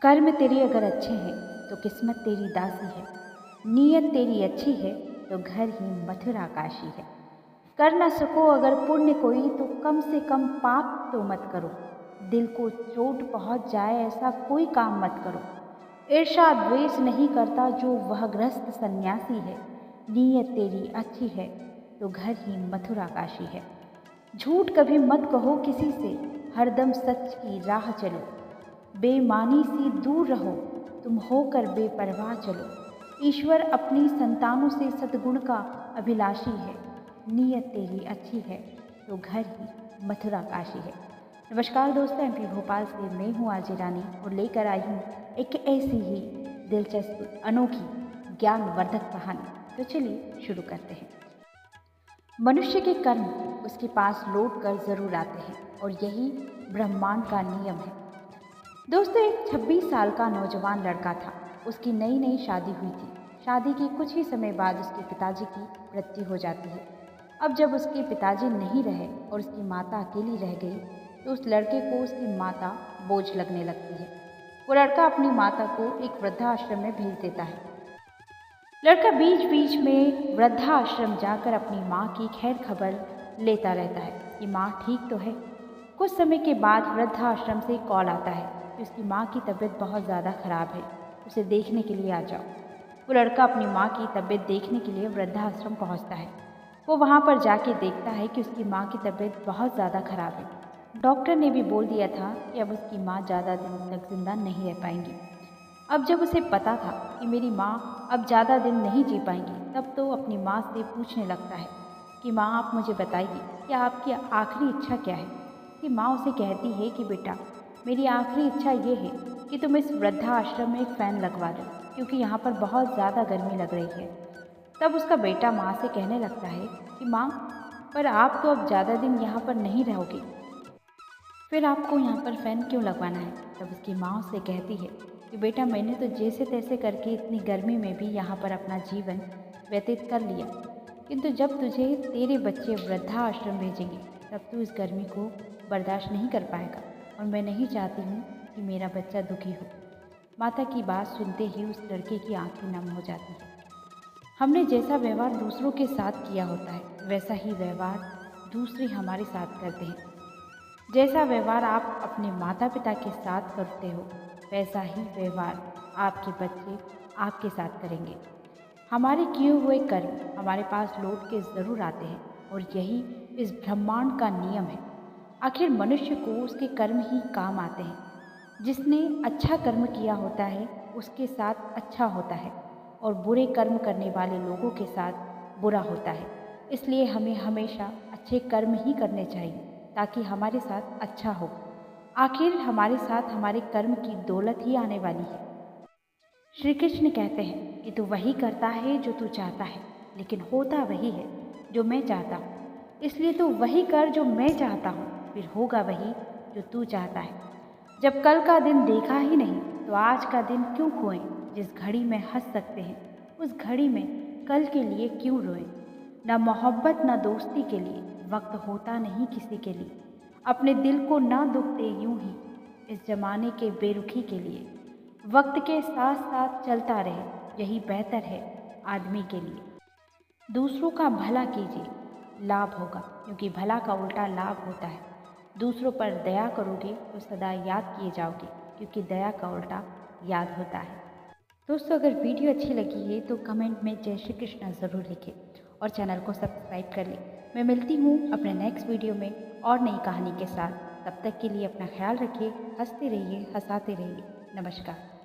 कर्म तेरे अगर अच्छे हैं तो किस्मत तेरी दासी है। नीयत तेरी अच्छी है तो घर ही मथुरा काशी है। कर न सको अगर पुण्य कोई तो कम से कम पाप तो मत करो। दिल को चोट पहुंच जाए ऐसा कोई काम मत करो। ईर्ष्या द्वेष नहीं करता जो वह ग्रस्त सन्यासी है। नीयत तेरी अच्छी है तो घर ही मथुरा काशी है। झूठ कभी मत कहो किसी से, हरदम सच की राह चलो। बेईमानी से दूर रहो, तुम होकर बेपरवाह चलो। ईश्वर अपनी संतानों से सद्गुण का अभिलाषी है। नीयत तेरी अच्छी है तो घर ही मथुरा काशी है। नमस्कार दोस्तों, एमपी भोपाल से मैं हूँ आरजे रानी और लेकर आई हूँ एक ऐसी ही दिलचस्प अनोखी ज्ञानवर्धक कहानी। तो चलिए शुरू करते हैं। मनुष्य के कर्म उसके पास लौट कर जरूर आते हैं और यही ब्रह्मांड का नियम है। दोस्तों, एक 26 साल का नौजवान लड़का था। उसकी नई नई शादी हुई थी। शादी के कुछ ही समय बाद उसके पिताजी की मृत्यु हो जाती है। अब जब उसके पिताजी नहीं रहे और उसकी माता अकेली रह गई तो उस लड़के को उसकी माता बोझ लगने लगती है। वो लड़का अपनी माता को एक वृद्धाश्रम में भेज देता है। लड़का बीच बीच में वृद्धाश्रम जाकर अपनी माँ की खैर खबर लेता रहता है कि माँ ठीक तो है। कुछ समय के बाद वृद्धाश्रम से कॉल आता है कि उसकी माँ की तबीयत बहुत ज़्यादा ख़राब है, उसे देखने के लिए आ जाओ। वो लड़का अपनी माँ की तबीयत देखने के लिए वृद्धाश्रम पहुँचता है। वो वहाँ पर जाके देखता है कि उसकी माँ की तबीयत बहुत ज़्यादा ख़राब है। डॉक्टर ने भी बोल दिया था कि अब उसकी माँ ज़्यादा दिन तक जिंदा नहीं रह पाएंगी। अब जब उसे पता था कि मेरी माँ अब ज़्यादा दिन नहीं जी पाएंगी, तब तो अपनी माँ से पूछने लगता है कि माँ आप मुझे बताइए कि आपकी आखिरी इच्छा क्या है। कि माँ उसे कहती है कि बेटा, मेरी आखिरी इच्छा ये है कि तुम इस वृद्धाश्रम में एक फ़ैन लगवा दो, क्योंकि यहाँ पर बहुत ज़्यादा गर्मी लग रही है। तब उसका बेटा माँ से कहने लगता है कि माँ, पर आप तो अब ज़्यादा दिन यहाँ पर नहीं रहोगे, फिर आपको यहाँ पर फ़ैन क्यों लगवाना है। तब उसकी माँ उससे कहती है कि बेटा, मैंने तो जैसे तैसे करके इतनी गर्मी में भी यहाँ पर अपना जीवन व्यतीत कर लिया, किंतु जब तुझे तेरे बच्चे वृद्धाश्रम भेजेंगे तब तू इस गर्मी को बर्दाश्त नहीं कर पाएगा और मैं नहीं चाहती हूँ कि मेरा बच्चा दुखी हो। माता की बात सुनते ही उस लड़के की आंखें नम हो जाती हैं। हमने जैसा व्यवहार दूसरों के साथ किया होता है वैसा ही व्यवहार दूसरे हमारे साथ करते हैं। जैसा व्यवहार आप अपने माता पिता के साथ करते हो वैसा ही व्यवहार आपके बच्चे आपके साथ करेंगे। हमारे किए हुए कर्म हमारे पास लौट के ज़रूर आते हैं और यही इस ब्रह्मांड का नियम है। आखिर मनुष्य को उसके कर्म ही काम आते हैं। जिसने अच्छा कर्म किया होता है उसके साथ अच्छा होता है और बुरे कर्म करने वाले लोगों के साथ बुरा होता है। इसलिए हमें हमेशा अच्छे कर्म ही करने चाहिए ताकि हमारे साथ अच्छा हो। आखिर हमारे साथ हमारे कर्म की दौलत ही आने वाली है। श्री कृष्ण कहते हैं कि तू वही करता है जो तू चाहता है, लेकिन होता वही है जो मैं चाहता हूँ। इसलिए तू वही कर जो मैं चाहता हूँ, फिर होगा वही जो तू चाहता है। जब कल का दिन देखा ही नहीं तो आज का दिन क्यों खोएं। जिस घड़ी में हंस सकते हैं उस घड़ी में कल के लिए क्यों रोएं। ना मोहब्बत ना दोस्ती के लिए वक्त होता नहीं किसी के लिए। अपने दिल को ना दुख दे यूं ही इस जमाने के बेरुखी के लिए। वक्त के साथ साथ चलता रहे, यही बेहतर है आदमी के लिए। दूसरों का भला कीजिए, लाभ होगा, क्योंकि भला का उल्टा लाभ होता है। दूसरों पर दया करोगे तो सदा याद किए जाओगे, क्योंकि दया का उल्टा याद होता है। दोस्तों, अगर वीडियो अच्छी लगी है तो कमेंट में जय श्री कृष्ण ज़रूर लिखें और चैनल को सब्सक्राइब कर लें। मैं मिलती हूँ अपने नेक्स्ट वीडियो में और नई कहानी के साथ। तब तक के लिए अपना ख्याल रखिए, हंसते रहिए, हंसाते रहिए। नमस्कार।